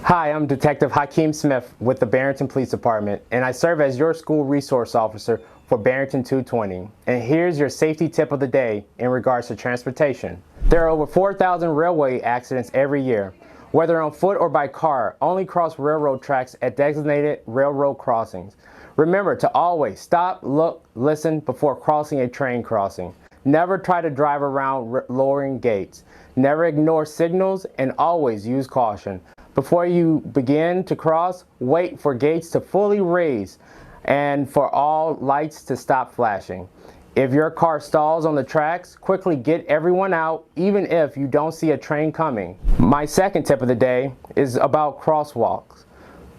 Hi, I'm Detective Hakeem Smith with the Barrington Police Department, and I serve as your school resource officer for Barrington 220. And here's your safety tip of the day in regards to transportation. There are over 4,000 railway accidents every year. Whether on foot or by car, only cross railroad tracks at designated railroad crossings. Remember to always stop, look, listen before crossing a train crossing. Never try to drive around lowering gates. Never ignore signals and always use caution. Before you begin to cross, wait for gates to fully raise and for all lights to stop flashing. If your car stalls on the tracks, quickly get everyone out, even if you don't see a train coming. My second tip of the day is about crosswalks.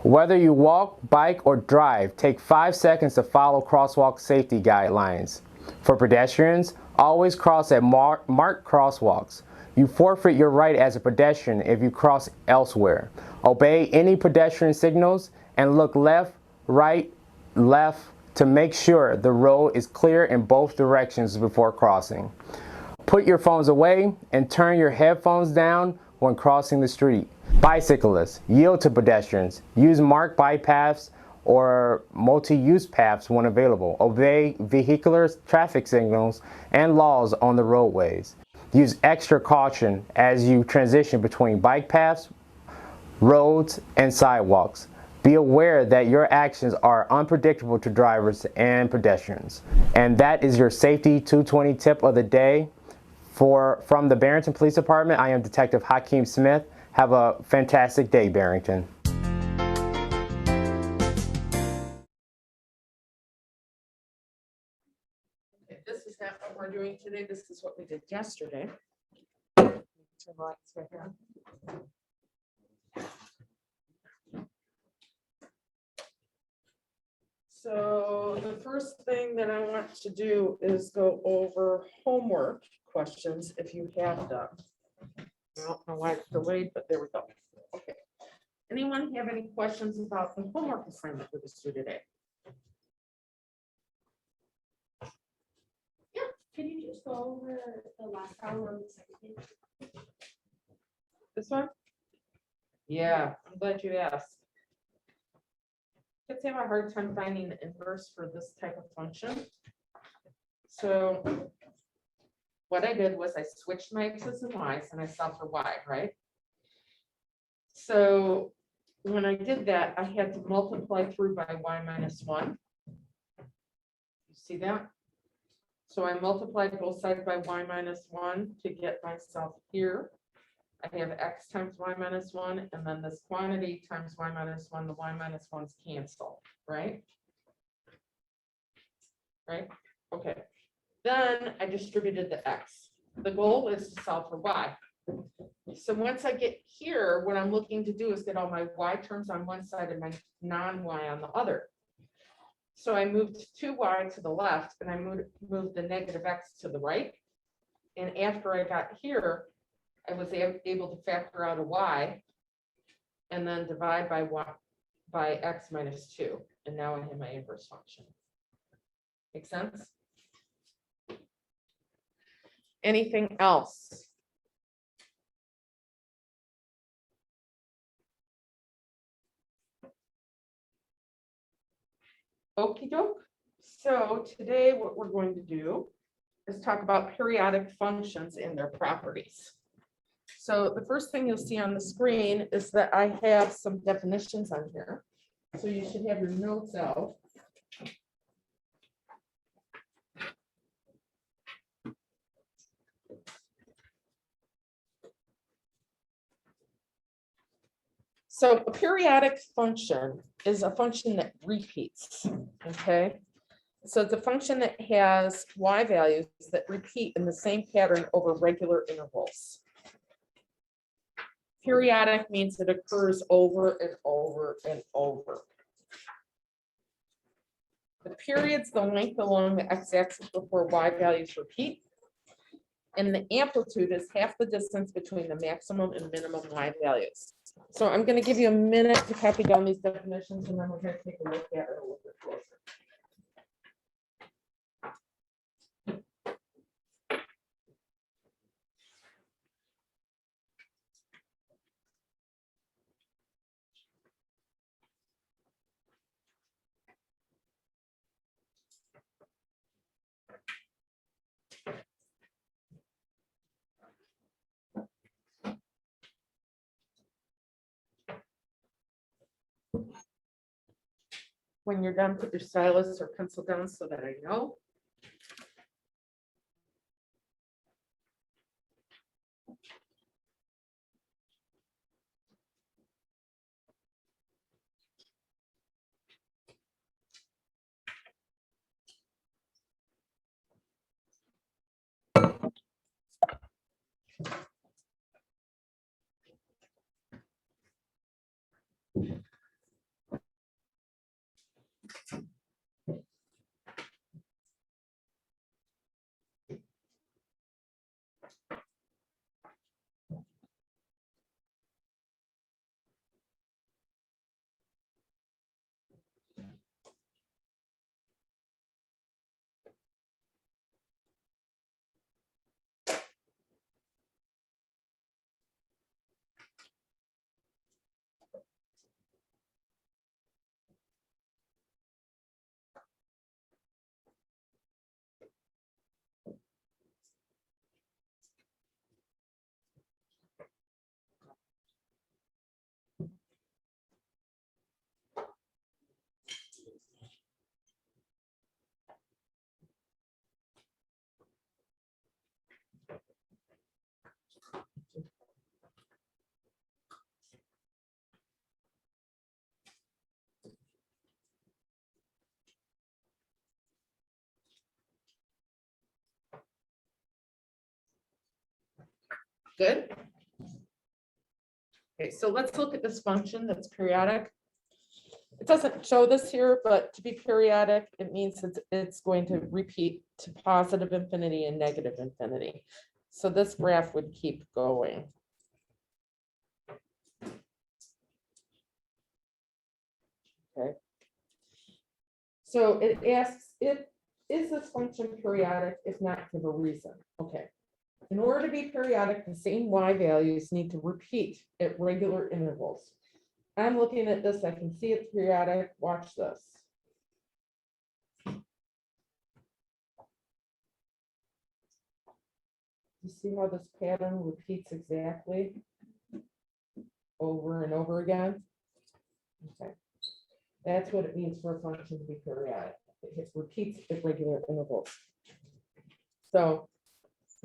Whether you walk, bike, or drive, take 5 seconds to follow crosswalk safety guidelines. For pedestrians, always cross at marked crosswalks. You forfeit your right as a pedestrian if you cross elsewhere. Obey any pedestrian signals and look left, right, left to make sure the road is clear in both directions before crossing. Put your phones away and turn your headphones down when crossing the street. Bicyclists, yield to pedestrians. Use marked bike paths or multi-use paths when available. Obey vehicular traffic signals and laws on the roadways. Use extra caution as you transition between bike paths, roads, and sidewalks. Be aware that your actions are unpredictable to drivers and pedestrians. And that is your Safety 220 tip of the day. From the Barrington Police Department, I am Detective Hakeem Smith. Have a fantastic day, Barrington. This is not what we're doing today. This is what we did yesterday. Turn the lights back on. So the first thing that I want to do is go over homework questions if you have them. I don't know why it's delayed, but there we go. Okay. Anyone have any questions about the homework assignment for the student today? Can you just go over the last problem on the second page? This one? Yeah, I'm glad you asked. Kids have a hard time finding the inverse for this type of function. So what I did was I switched my x's and y's and I solved for y, right? So when I did that, I had to multiply through by y minus 1. You see that? So I multiplied both sides by y minus 1 to get myself here. I have x times y minus 1, and then this quantity times y minus 1, the y minus 1's cancel, right? Right? Okay. Then I distributed the x. The goal is to solve for y. So once I get here, what I'm looking to do is get all my y terms on one side and my non-y on the other. So I moved 2y to the left and I moved the negative x to the right. And after I got here, I was able to factor out a y and then divide by y by x minus 2. And now I have my inverse function. Make sense? Anything else? Okie doke. So today what we're going to do is talk about periodic functions and their properties. So the first thing you'll see on the screen is that I have some definitions on here. So you should have your notes out. So a periodic function is a function that repeats, okay? So it's a function that has y values that repeat in the same pattern over regular intervals. Periodic means it occurs over and over and over. The period's the length along the x-axis before y values repeat. And the amplitude is half the distance between the maximum and minimum y values. So I'm going to give you a minute to copy down these definitions and then we're going to take a look at it a little bit closer. when you're done, put your stylus or pencil down so that I know. Good. Okay, so let's look at this function that's periodic. It doesn't show this here, but to be periodic, it means it's going to repeat to positive infinity and negative infinity. So this graph would keep going. Okay. So it asks, is this function periodic? If not, give a reason. Okay. In order to be periodic, the same y values need to repeat at regular intervals. I'm looking at this, I can see it's periodic. Watch this. You see how this pattern repeats exactly over and over again? Okay. That's what it means for a function to be periodic. It repeats at regular intervals. So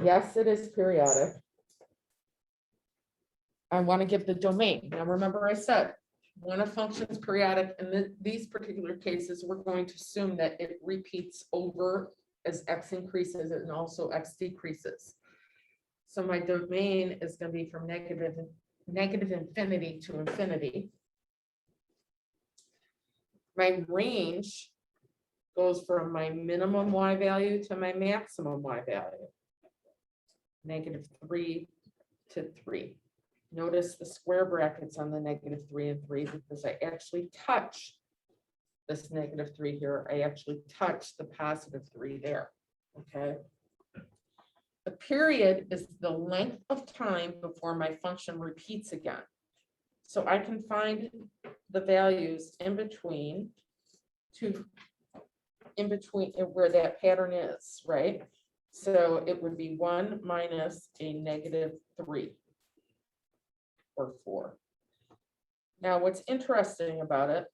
yes, it is periodic. I want to give the domain. Now, remember I said, when a function is periodic, in these particular cases, we're going to assume that it repeats over as x increases and also x decreases. So my domain is going to be from negative infinity to infinity. My range goes from my minimum y value to my maximum y value. -3 to 3. Notice the square brackets on the -3 and 3 because I actually touch this -3 here. I actually touch the +3 there. Okay. The period is the length of time before my function repeats again. So I can find the values in between where that pattern is, right? So it would be 1 minus a -3 or 4. Now, what's interesting about it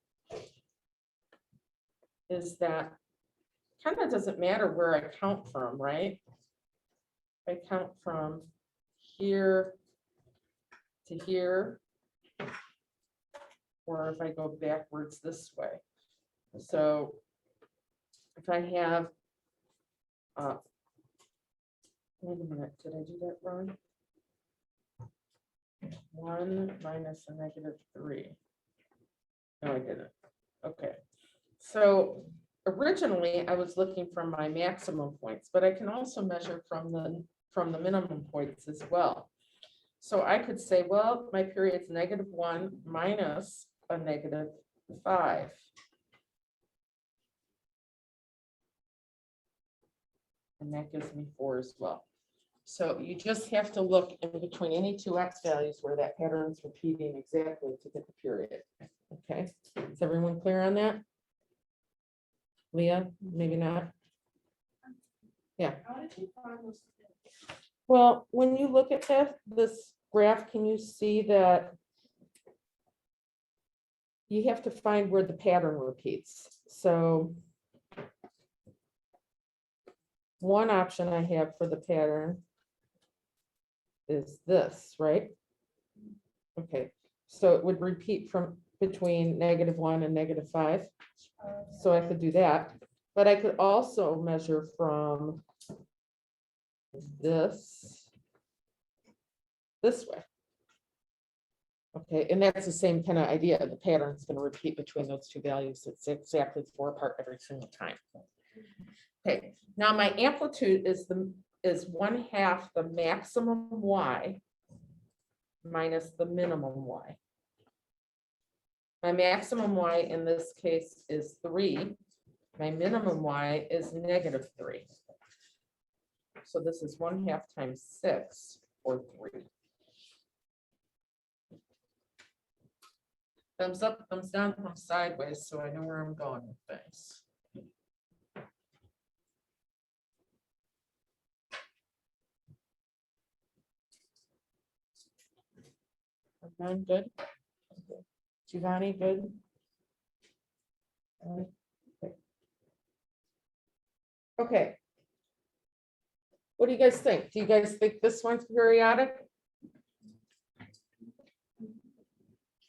is that kind of doesn't matter where I count from, right? I count from here to here, or if I go backwards this way. So if I have, wait a minute, did I do that wrong? 1 minus a -3. No, I didn't. Okay. So originally I was looking from my maximum points, but I can also measure from the minimum points as well. So I could say, well, my period's -1 minus a -5. And that gives me 4 as well. So you just have to look in between any two x values where that pattern is repeating exactly to get the period. Okay, is everyone clear on that? Leah, maybe not. How did you find those? Well, when you look at this graph, can you see that you have to find where the pattern repeats? So one option I have for the pattern is this, right? Okay, so it would repeat from between -1 and -5. So I could do that, but I could also measure from this way. Okay, and that's the same kind of idea. The pattern is going to repeat between those two values. It's exactly 4 apart every single time. Okay, now my amplitude is 1/2 the maximum y minus the minimum y. My maximum y in this case is 3. My minimum y is -3. So this is 1/2 times 6 or 3. Thumbs up, thumbs down, thumbs sideways, so I know where I'm going with things. Everyone good? Okay. Giovanni, good? Okay. Okay. What do you guys think? Do you guys think this one's periodic?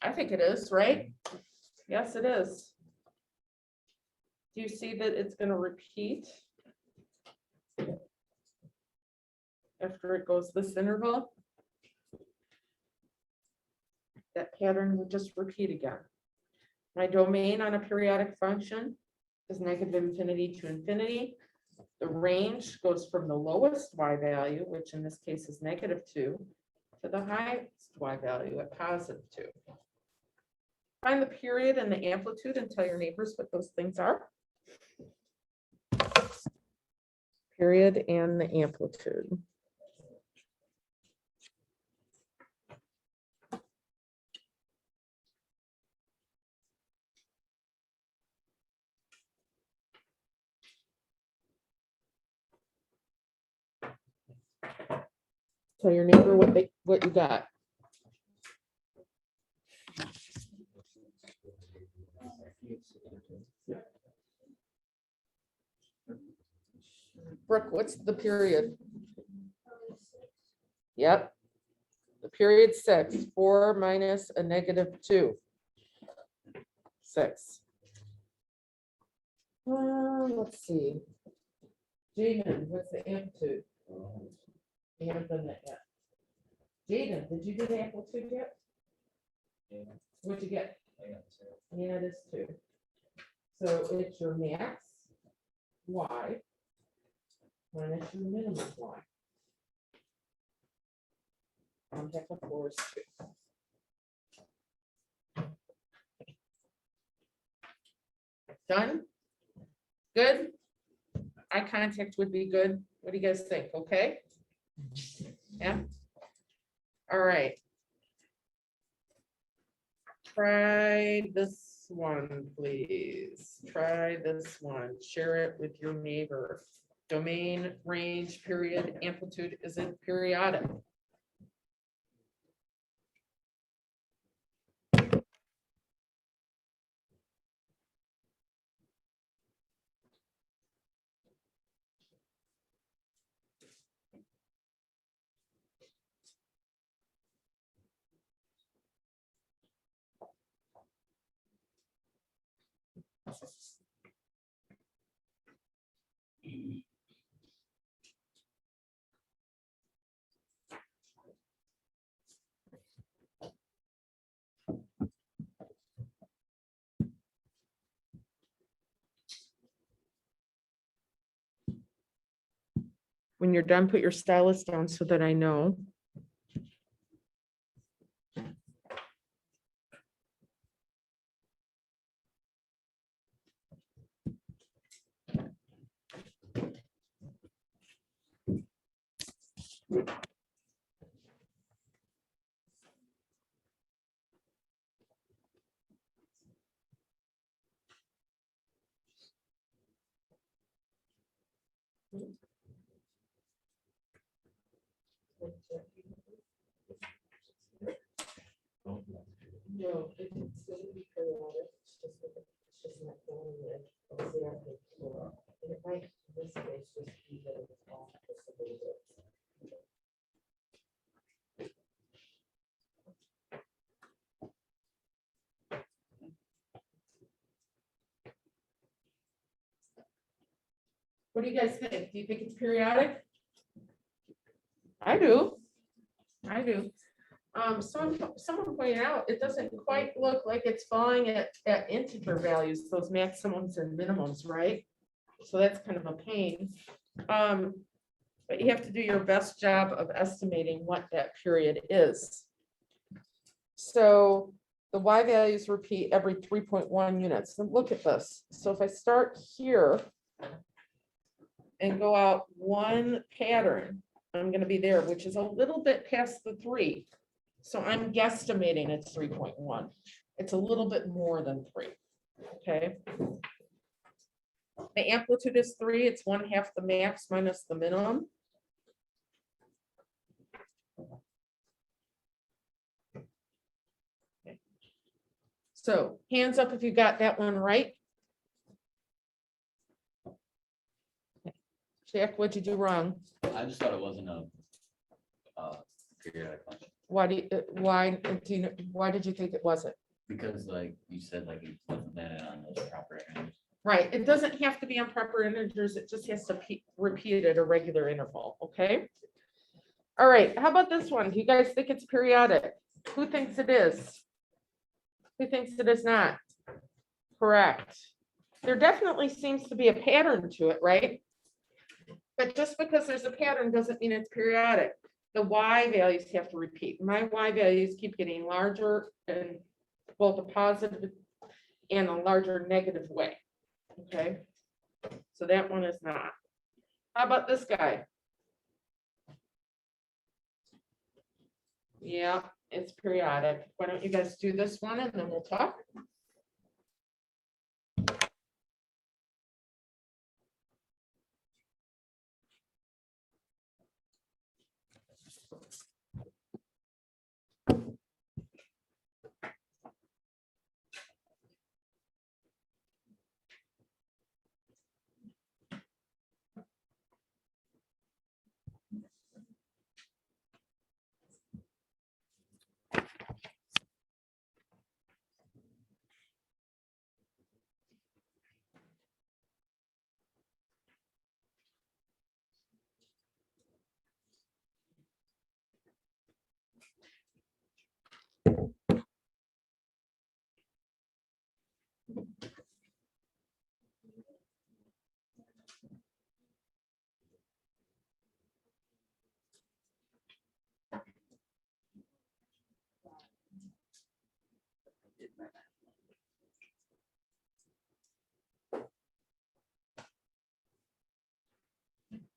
I think it is, right? Yes, it is. Do you see that it's going to repeat after it goes this interval? That pattern would just repeat again. My domain on a periodic function is -infinity to infinity. The range goes from the lowest y value, which in this case is -2, to the highest y value at +2. Find the period and the amplitude and tell your neighbors what those things are. Period and the amplitude. Tell your neighbor what you got. Brooke, what's the period? Yep. The period 6, 4 minus a -2. 6. Let's see. Jaden, what's the amplitude? You haven't done that yet. Jaden, did you do the amplitude yet? What'd you get? Yeah, it is 2. So it's your max y minus your minimum y. 1/2 of 4 is 2. Done? Good? Eye contact would be good. What do you guys think? Okay? Yeah? All right. Try this one, please. Try this one. Share it with your neighbor. Domain, range, period, amplitude, is it periodic? When you're done, put your stylus down so that I know. No, it's going to be periodic. It's just not going in. What do you guys think? Do you think it's periodic? I do. I do. Someone pointed out, it doesn't quite look like it's falling at integer values, those maximums and minimums, right? So that's kind of a pain. But you have to do your best job of estimating what that period is. So the Y values repeat every 3.1 units. And look at this. So if I start here and go out one pattern, I'm going to be there, which is a little bit past the 3. So I'm guesstimating it's 3.1. It's a little bit more than 3. Okay. The amplitude is 3. It's 1/2 the max minus the minimum. Okay. So hands up if you got that one right. Jack, what'd you do wrong? I just thought it wasn't a periodic function, Why did you think it wasn't? because like you said, like it wasn't that on those proper integers. Right, it doesn't have to be on proper integers, it just has to repeat at a regular interval, okay? All right, how about this one? Do you guys think it's periodic? Who thinks it is? Who thinks it is not? Correct. There definitely seems to be a pattern to it, right? But just because there's a pattern doesn't mean it's periodic. The Y values have to repeat. My Y values keep getting larger in both a positive and a larger negative way. Okay, so that one is not. How about this guy? Yeah, it's periodic. Why don't you guys do this one and then we'll talk?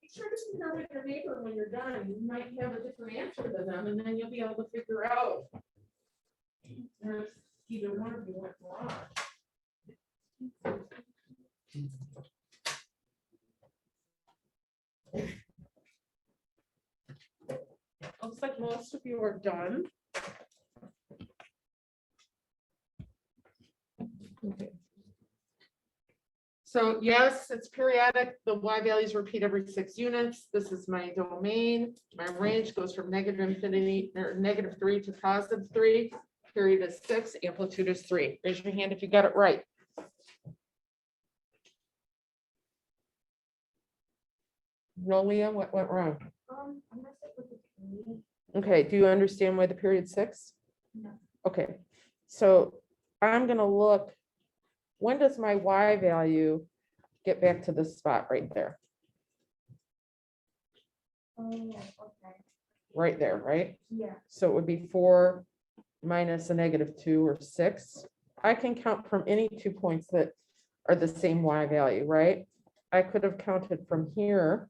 Be sure to compare with your neighbor when you're done. You might have a different answer than them, and then you'll be able to figure out if either one of you went wrong. Looks like most of you are done. Okay. So yes, it's periodic. The Y values repeat every 6 units. This is my domain. My range goes from -infinity or -3 to +3. Period is 6, amplitude is 3. Raise your hand if you got it right. Rolia, what went wrong? I'm gonna stick with the 3. Okay, do you understand why the period 6? No. Okay, so I'm gonna look, when does my Y value get back to this spot right there? Oh, okay. Right there, right? Yeah. So it would be 4 minus a -2 or 6. I can count from any 2 points that are the same Y value, right? I could have counted from here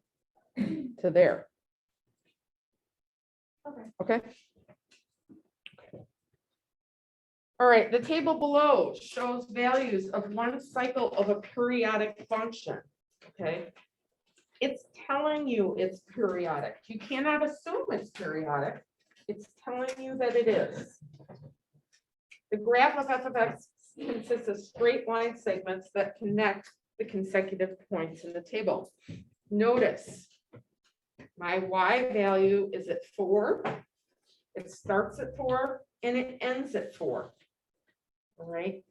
to there. Okay. Okay. All right, the table below shows values of one cycle of a periodic function, okay? It's telling you it's periodic. You cannot assume it's periodic. It's telling you that it is. The graph of f of x consists of straight line segments that connect the consecutive points in the table. Notice my Y value is at 4. It starts at 4 and it ends at 4. All right.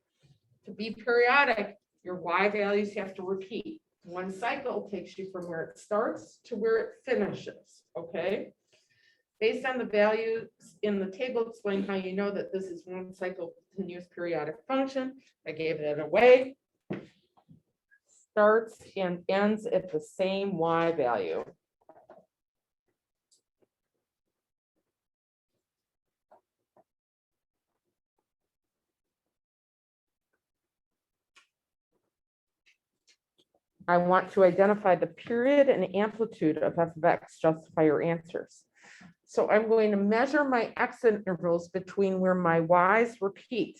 To be periodic, your Y values have to repeat. One cycle takes you from where it starts to where it finishes, okay? Based on the values in the table, explain how you know that this is one cycle continuous periodic function. I gave it away. Starts and ends at the same Y value. I want to identify the period and amplitude of f of x, justify your answers. So I'm going to measure my x intervals between where my y's repeat.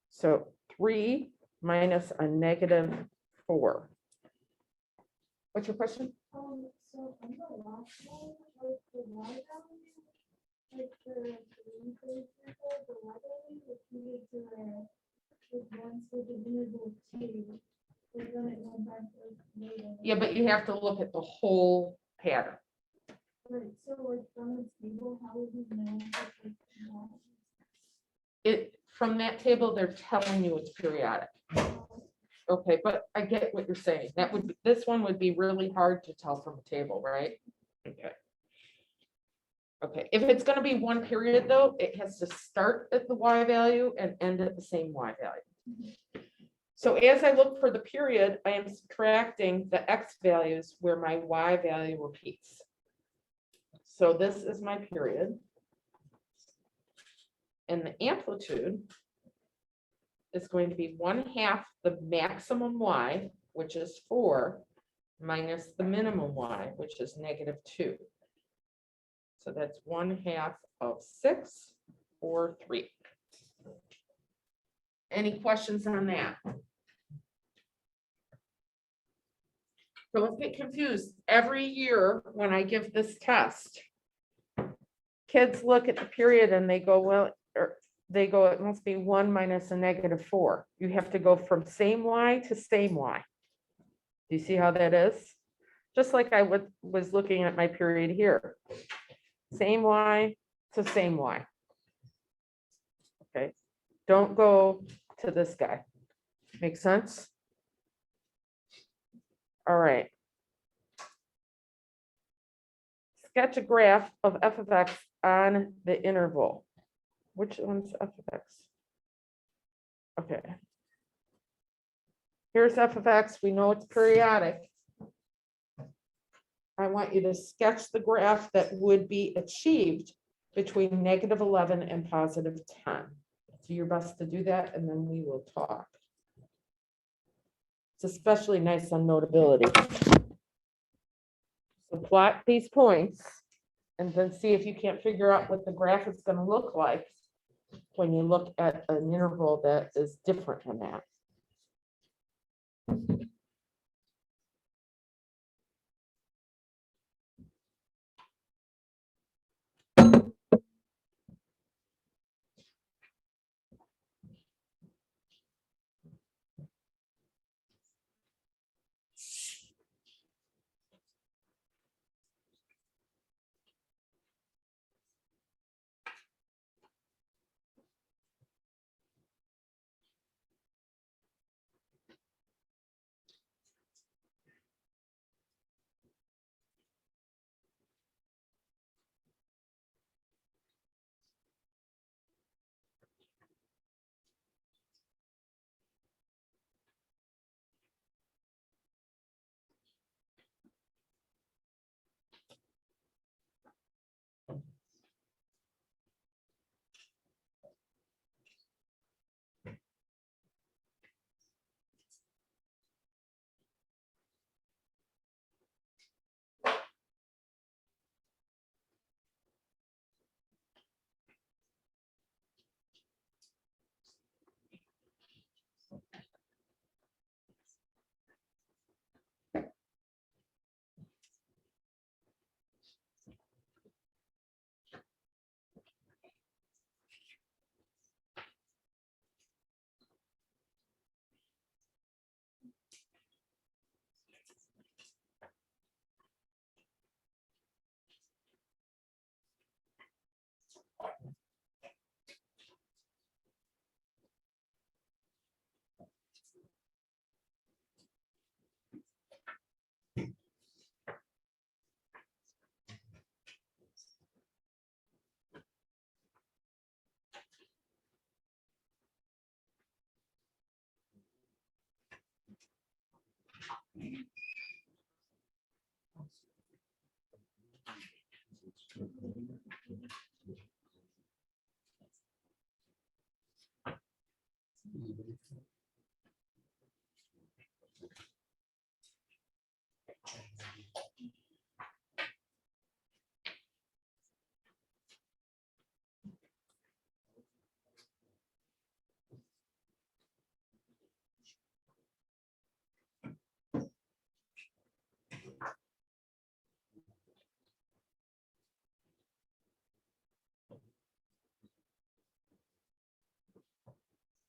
So 3 minus a -4. What's your question? So on the last one, like the Y value, like the green curve circle, the Y value repeated to where it once was an interval 2, but then it went back to later. Yeah, but you have to look at the whole pattern. Right, so like from the table, how would you know? If it's not? From that table, they're telling you it's periodic. Okay, but I get what you're saying. That would, this one would be really hard to tell from a table, right? Okay. Okay, if it's gonna be one period though, it has to start at the Y value and end at the same Y value. So as I look for the period, I am subtracting the X values where my Y value repeats. So this is my period. And the amplitude is going to be 1/2 the maximum Y, which is 4, minus the minimum Y, which is -2. So that's 1/2 of 6, or 3. Any questions on that? Don't get confused. Every year when I give this test, kids look at the period and they go, well, or they go, it must be 1 minus a -4. You have to go from same Y to same Y. Do you see how that is? Just like I was looking at my period here. Same Y to same Y. Okay, don't go to this guy. Make sense? All right. Sketch a graph of f of x on the interval. Which one's f of x? Okay. Here's f of x. We know it's periodic. I want you to sketch the graph that would be achieved between -11 and +10. Do your best to do that, and then we will talk. It's especially nice on notability. So plot these points and then see if you can't figure out what the graph is going to look like when you look at an interval that is different than that.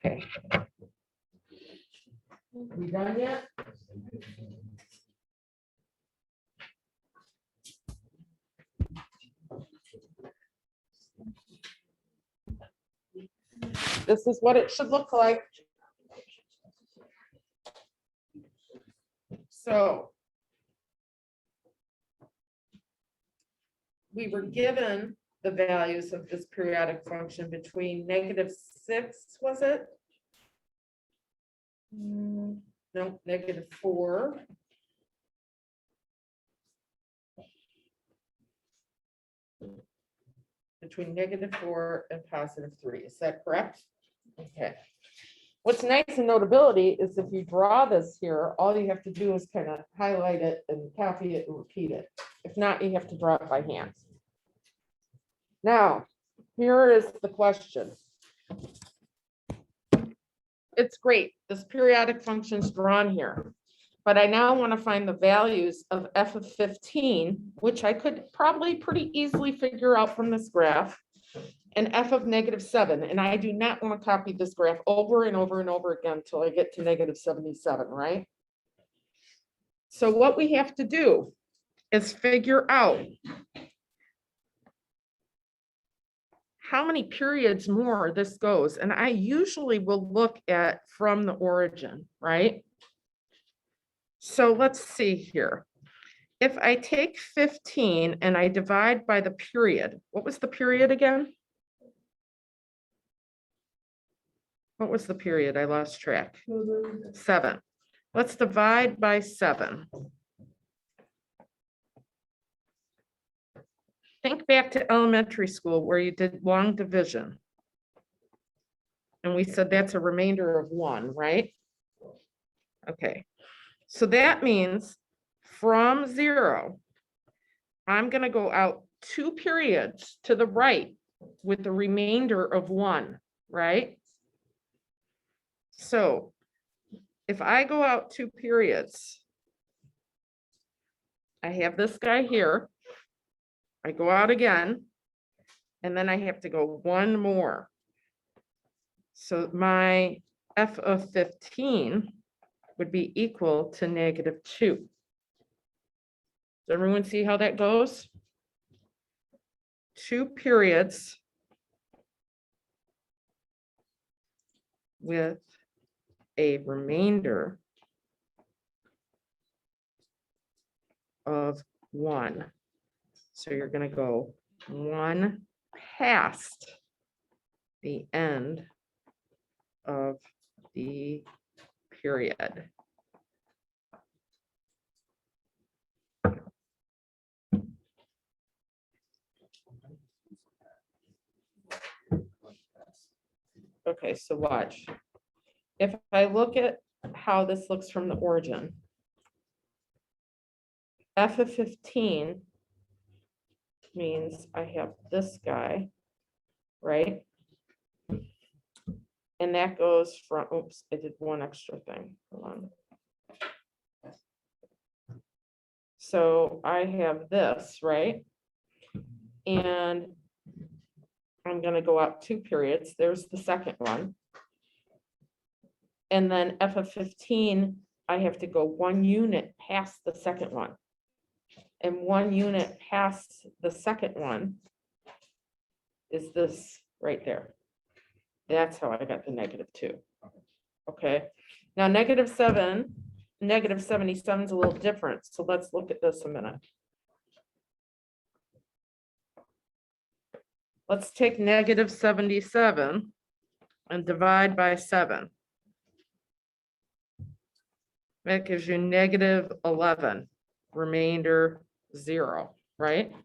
Okay. We done yet? This is what it should look like. So we were given the values of this periodic function between -6, was it? No, -4. Between -4 and +3, is that correct? Okay. What's nice in Notability is if you draw this here, all you have to do is kind of highlight it and copy it and repeat it. If not, you have to draw it by hand. Now, here is the question. It's great, this periodic function is drawn here, but I now want to find the values of f of 15, which I could probably pretty easily figure out from this graph, and f of -7, and I do not want to copy this graph over and over and over again until I get to -77, right? So what we have to do is figure out how many periods more this goes, and I usually will look at from the origin, right? So let's see here. If I take 15 and I divide by the period, what was the period again? What was the period? I lost track. 7. Let's divide by 7. Think back to elementary school where you did long division. And we said that's a remainder of 1, right? Okay, so that means from 0, I'm going to go out 2 periods to the right with the remainder of 1, right? So if I go out 2 periods, I have this guy here. I go out again, and then I have to go 1 more. So my f of 15 would be equal to -2. Does everyone see how that goes? 2 periods with a remainder of 1. So you're going to go 1 past the end of the period. Okay, so watch. If I look at how this looks from the origin, f of 15 means I have this guy, right? And that goes from, oops, I did one extra thing. Hold on. So I have this, right? And I'm going to go out 2 periods. There's the second one. And then f of 15, I have to go 1 unit past the second one. And 1 unit past the second one is this right there. That's how I got the -2. Okay, now -7, -77 is a little different. So let's look at this a minute. Let's take -77 and divide by 7. That gives you negative 11, remainder 0, right?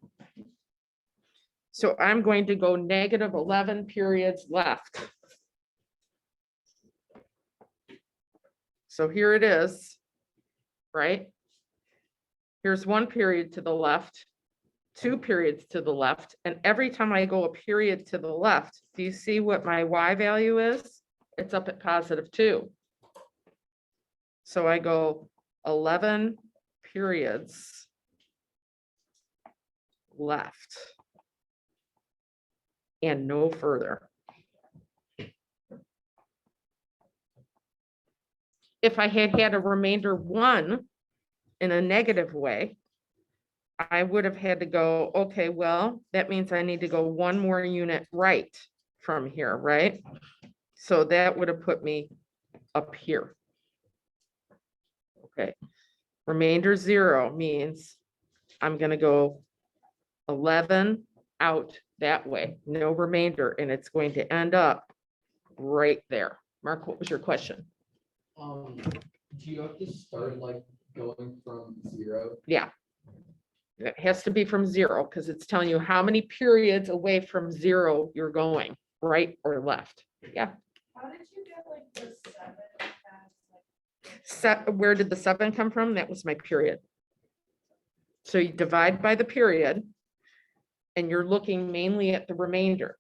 So I'm going to go negative 11 periods left. So here it is, right? Here's 1 period to the left, 2 periods to the left, and every time I go a period to the left, do you see what my Y value is? It's up at positive 2. So I go 11 periods left and no further. If I had had a remainder 1 in a negative way, I would have had to go, okay, well, that means I need to go 1 more unit right from here, right? So that would have put me up here. Okay, remainder 0 means I'm gonna go 11 out that way, no remainder, and it's going to end up right there. Mark, what was your question? Do you have to start like going from 0? Yeah. It has to be from 0 because it's telling you how many periods away from 0 you're going, right or left. Yeah. How did you get like the 7? Where did the 7 come from? That was my period. So you divide by the period and you're looking mainly at the remainder.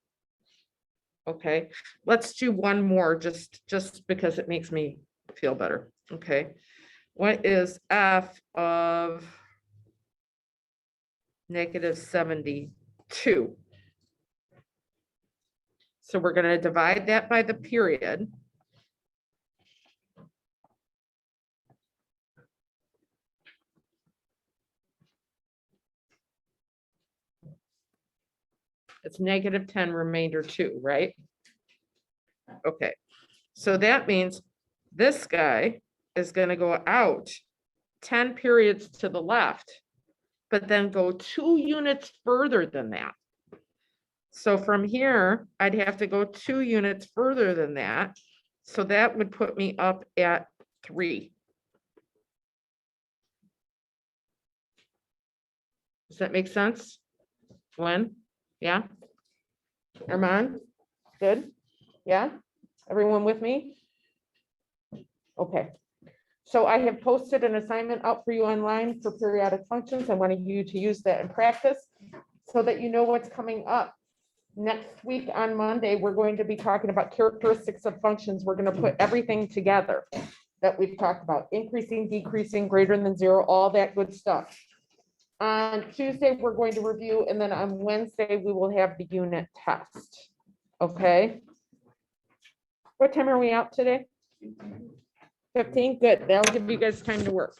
Okay, let's do one more just because it makes me feel better. Okay, what is f of negative 72? So we're going to divide that by the period. It's negative 10 remainder 2, right? Okay, so that means this guy is going to go out 10 periods to the left, but then go 2 units further than that. So from here, I'd have to go 2 units further than that. So that would put me up at 3. Does that make sense? Gwen? Yeah? Armand? Good? Yeah? Everyone with me? Okay. So I have posted an assignment out for you online for periodic functions. I wanted you to use that in practice so that you know what's coming up. Next week on Monday, we're going to be talking about characteristics of functions. We're going to put everything together that we've talked about, increasing, decreasing, greater than 0, all that good stuff. On Tuesday, we're going to review, and then on Wednesday, we will have the unit test. Okay. What time are we out today? 15, good. That'll give you guys time to work.